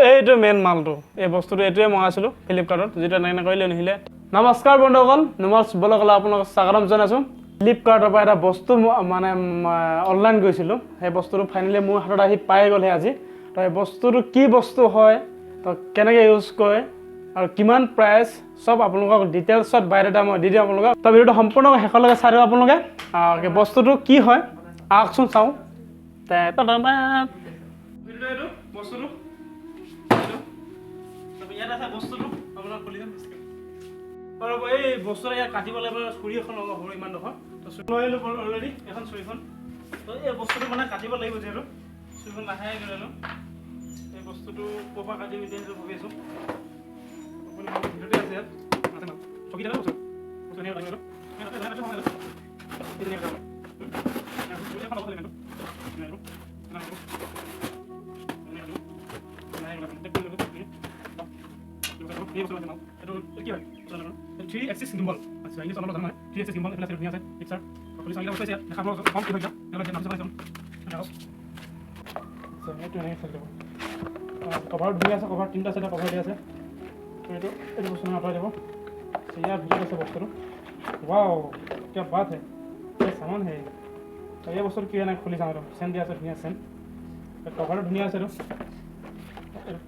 এইটো মেইন মালটো এই বস্তুটো এইটোৱে মগাইছিলোঁ ফ্লিপকাৰ্টত যেটো এনেকৈ কৰিলে নিহিলে নমস্কাৰ বন্ধুসকল নমস্কাৰ ব্লগলৈ আপোনালোকক স্বাগতম জনাইছোঁ ফ্লিপকাৰ্টৰ পৰা এটা বস্তু মানে অনলাইন কৰিছিলোঁ সেই বস্তুটো ফাইনেলি মোৰ হাতত আহি পাই গ'লহে আজি তো এই বস্তুটো কি বস্তু হয় তো কেনেকৈ ইউজ কৰে আৰু কিমান প্ৰাইচ সব আপোনালোকক ডিটেইলছত বায়োডাটা মই দি দিম আপোনালোকক তো ভিডিঅ'টো সম্পূৰ্ণ শেষলৈকে চাই দিব আপোনালোকে বস্তুটো কি হয় আহকচোন চাওঁ ভিডিঅ'টো বস্তুটো ইয়াত আছে বস্তুটো আপোনাক খুলি দিম আৰু এই বস্তুটো ইয়াত কাটিব লাগিব ছুৰী এখন ল'ব ইমান ডোখৰ তো ছুৰী লৈ ল'ব অলৰেডি এখন ছুৰীখন তো এই বস্তুটো মানে কাটিব লাগিব যিহেতু ছুৰীখন লাহে কৰি ল'লোঁ এই বস্তুটো ক'ৰ পৰা কাটিম এতিয়া সেইটো ভাবি আছোঁ আপুনি ভিডিঅ'তে আছে ইয়াত আছে ন চকীদাৰ বস্তু বস্তু এনেকৈ লাগিব Three axis gimbal. अच्छा ये सोलह बटन है. Three axis gimbal इतना सिर्फ यहाँ से एक साथ. पुलिस वाले लोग से यार देखा आप कौन किधर जा. चलो नाम से बताओ. सर ये तो नहीं सकते. कवर दिया से कवर तीन टा से कवर दिया से. ये तो बस ना हटा देबो. तो यार वीडियो से बस करो. वाओ क्या बात है. ये सामान है. तो ये बस किया ना खुली सामान सेंड दिया से दुनिया सेंड. कवर दुनिया से रो.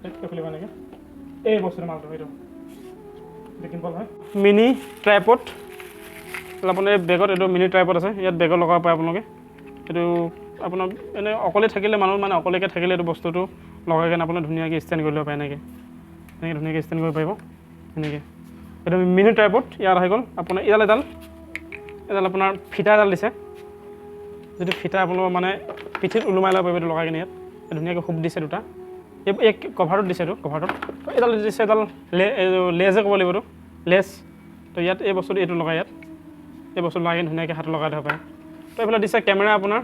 टेक पे खुले बनेगा. ए बस माल दो ये মিনি ট্ৰাইপড আপোনাৰ বেগত এইটো মিনি ট্ৰাইপড আছে ইয়াত বেগত লগাব পাৰে আপোনালোকে এইটো আপোনাৰ এনে অকলে থাকিলে মানুহ মানে অকলেকে থাকিলে এইটো বস্তুটো লগাই কেনে আপোনাৰ ধুনীয়াকৈ ষ্টেণ্ড কৰি ল'ব পাৰে এনেকৈ ধুনীয়াকৈ ষ্টেণ্ড কৰিব পাৰিব এনেকৈ এইটো মিনি ট্ৰাইপড ইয়াত আহি গ'ল আপোনাৰ এডাল আপোনাৰ ফিটা এডাল দিছে যদি ফিটা আপোনালোকৰ মানে পিঠিত ওলোমাই ল'ব পাৰিব এইটো লগাই কিনে ইয়াত ধুনীয়াকৈ খুব দিছে দুটা এই কভাৰটোত দিছে এইটো কভাৰটোত এডাল দিছে এডাল লেজে ক'ব লাগিব এইটো লেছ তো ইয়াত এই বস্তুটো এইটো লগাই ইয়াত এই বস্তু লগাই ধুনীয়াকৈ হাত লগাই দিব পাৰে তো এইফালে দিছে কেমেৰা আপোনাৰ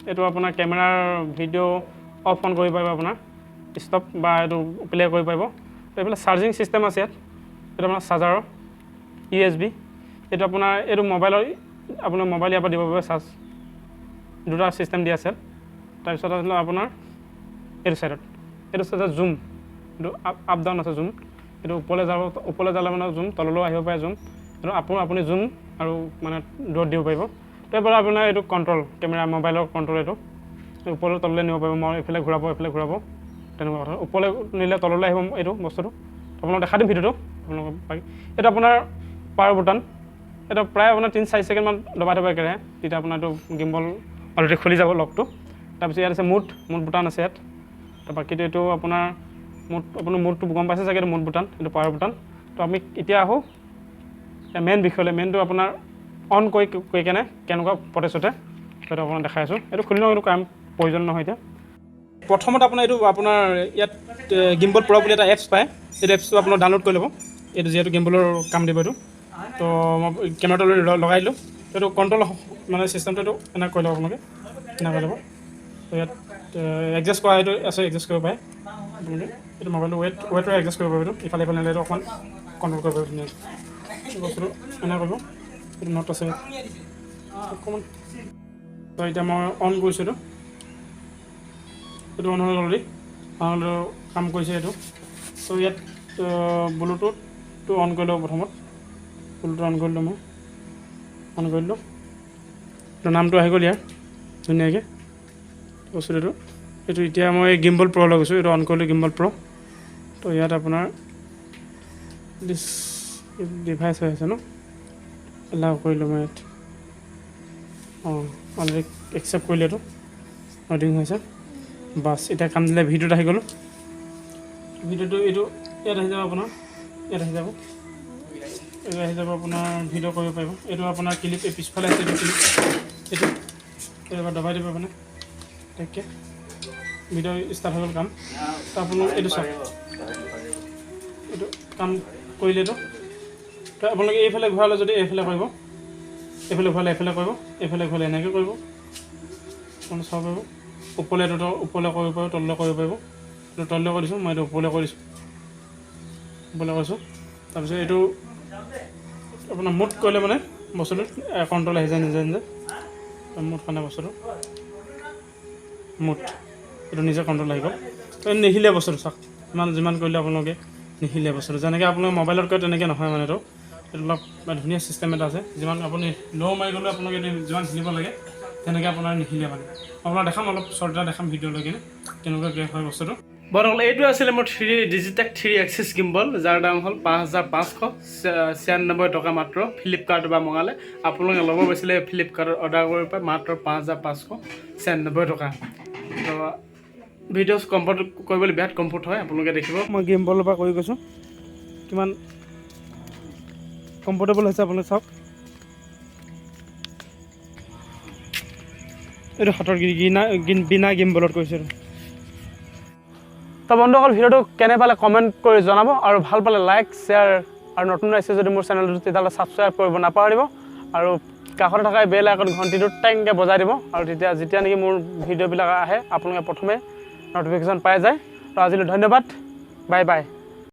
এইটো আপোনাৰ কেমেৰাৰ ভিডিঅ' অফ অন কৰিব পাৰিব আপোনাৰ ষ্টপ বা এইটো প্লে' কৰিব পাৰিব তো এইফালে চাৰ্জিং চিষ্টেম আছে ইয়াত এইটো আপোনাৰ চাৰ্জাৰৰ USB এইটো আপোনাৰ এইটো মোবাইলৰ আপোনাৰ মোবাইল ইয়াৰ পৰা দিব পাৰিব চাৰ্জ দুটা চিষ্টেম দিয়া আছে তাৰপিছত আপোনাৰ এইটো চাইডত এইটো চাইডত জুম এইটো আপ ডাউন আছে জুম এইটো ওপৰলৈ যালে মানে জুম তললৈ আহিব পাৰে জুম এইটো আপুনি জুম আৰু মানে দূৰত দিব পাৰিব তাৰপৰা আপোনাৰ এইটো কণ্ট্ৰল কেমেৰা মোবাইলৰ কণ্ট্ৰল এইটো ওপৰলৈ তললৈ নিব পাৰিব মই এইফালে ঘূৰাব তেনেকুৱা কথা ওপৰলৈ নিলে তললৈ আহিব এইটো বস্তুটো আপোনালোকক দেখা দিম ভিডিঅ'টো আপোনালোকক এইটো আপোনাৰ পাৱাৰ বুটান এইটো প্ৰায় আপোনাৰ 3-4 ছেকেণ্ডমান দবাই থ'ব একেৰাহে তেতিয়া আপোনাৰ এইটো গিম্বল অলৰেডি খুলি যাব লকটো তাৰপিছত ইয়াত আছে মুড বুটান আছে ইয়াত তাৰ বাকীটো এইটো আপোনাৰ আপোনাৰ মুডটো গম পাইছে চাগে এইটো মুড বুটান এইটো পাৱাৰ বুটান তো আমি এতিয়া আহোঁ মেইন বিষয়লৈ মেইনটো আপোনাৰ অন কৰি কেনে কেনেকুৱা প্ৰচেছতে সেইটো আপোনাক দেখাই আছোঁ এইটো খুলি লওঁ এইটো কাম প্ৰয়োজন নহয় এতিয়া প্ৰথমত আপোনাৰ এইটো আপোনাৰ ইয়াত গিম্বল প্ৰ' বুলি এটা এপছ পায় এইটো এপছটো আপোনাৰ ডাউনলোড কৰি ল'ব এইটো যিহেতু গিম্বলৰ কাম দিব এইটো তো মই কেমেৰাটো লগাই দিলোঁ এইটো কণ্ট্ৰল মানে চিষ্টেমটো এইটো এনেকৈ কৰি ল'ব আপোনালোকে এনেকৈ ল'ব তো ইয়াত এডজাষ্ট কৰা এইটো আছে এডজাষ্ট কৰিব পাৰে এইটো মোবাইলটো ৱেটটো এডজাষ্ট কৰিব পাৰিব ইফালে নিলে এইটো অকণমান কণ্ট্ৰল কৰিব পাৰিব ধুনীয়াকৈ বস্তুটো এনেকৈ কৰিব এইটো নট আছে অকণমান তো এতিয়া মই অন কৰিছোঁ এইটো অন হৈ অলৰেডি কাম কৰিছে এইটো তো ইয়াত ব্লুটুথটো অন কৰি লওঁ প্ৰথমত ব্লুটুথ অন কৰি লওঁ মই অন কৰি দিলোঁ তো নামটো আহি গ'ল ইয়াৰ ধুনীয়াকৈ বস্তুটো এইটো এতিয়া মই গিম্বল প্ৰ' লৈ গৈছোঁ এইটো অন কৰিলোঁ গিম্বল প্ৰ' তো ইয়াত আপোনাৰ ডিভাইচ হৈ আছে ন এলাউ কৰিলোঁ মই ইয়াত অলৰেডি একচেপ্ট কৰিলোঁ এইটো ৱেডিং হৈছে বাছ এতিয়া কাম দিলে ভিডিঅ'ত আহি গ'লোঁ ভিডিঅ'টো এইটো ইয়াত আহি যাব আপোনাৰ ইয়াত আহি যাব আপোনাৰ ভিডিঅ' কৰিব পাৰিব এইটো আপোনাৰ ক্লিপ এই পিছফালে আছে এইটো ক্লিপ এইটো এবাৰ দবাই দিব মানে তাকে ভিডিঅ' ষ্টাৰ্ট হৈ গ'ল কাম তো আপোনালোক এইটো চাওক এইটো কাম কৰিলেতো তো আপোনালোকে এইফালে ঘূৰালে যদি এইফালে কৰিব এইফালে ঘূৰালে এইফালে কৰিব এইফালে ঘূৰালে এনেকৈ কৰিব আপুনি চাব পাৰিব ওপৰলৈ এইটো ওপৰলৈ কৰিব পাৰিব তললৈ কৰিব পাৰিব এইটো তললৈ কৰি দিছোঁ মই এইটো ওপৰলৈ কৰিছোঁ তাৰপিছত এইটো আপোনাৰ মুড কৰিলে মানে বস্তুটো কণ্ট্ৰল আহি যায় নিজে নিজে মুড কাৰণে বস্তুটো মুড এইটো নিজে কণ্ট্ৰল আহি গ'ল তো নিহিলে বস্তুটো চাওক যিমান কৰিলে আপোনালোকে নিহিলে বস্তুটো যেনেকৈ আপোনালোকে মোবাইলত কয় তেনেকৈ নহয় মানে এইটো অলপ ধুনীয়া চিষ্টেম এটা আছে যিমান আপুনি ল' মাৰি গ'লেও আপোনালোকে যিমান হিলিব লাগে তেনেকৈ আপোনাৰ নিহিলে মানে আপোনাক দেখাম অলপ শ্বৰ্ট এটা দেখাম ভিডিঅ' লৈ কিনে কেনেকুৱাকৈ হয় বস্তুটো বন্ধুসকল এইটো আছিলে মোৰ ডিজিটেক 3 এক্সিছ গিম্বল যাৰ দাম হ'ল 5,596 টকা মাত্ৰ ফ্লিপকাৰ্ট বা মঙালে আপোনালোকে ল'ব গৈছিলে ফ্লিপকাৰ্টত অৰ্ডাৰ কৰিব পাৰে মাত্ৰ 5,596 টকা তো ভিডিঅ' কমফৰ্ট কৰিবলৈ বিৰাট কমফৰ্ট হয় আপোনালোকে দেখিব মই গিম্বলৰ পৰা কৰি গৈছোঁ কিমান কমফৰ্টেবল হৈছে আপোনালোকে চাওক এইটো হাতৰ বিনা গিম্বলত কৰিছোঁ তো বন্ধুসকল ভিডিঅ'টো কেনে পালে কমেণ্ট কৰি জনাব আৰু ভাল পালে লাইক শ্বেয়াৰ আৰু নতুন আহিছে যদি মোৰ চেনেলটো তেতিয়াহ'লে ছাবস্ক্ৰাইব কৰিব নাপাহৰিব আৰু কাষতে থকা বেল আইকন ঘণ্টিটো টেংকৈ বজাই দিব আৰু যেতিয়া নেকি মোৰ ভিডিঅ'বিলাক আহে আপোনালোকে প্ৰথমে ন'টিফিকেশ্যন পাই যায় তো আজিলৈ ধন্যবাদ বাই বাই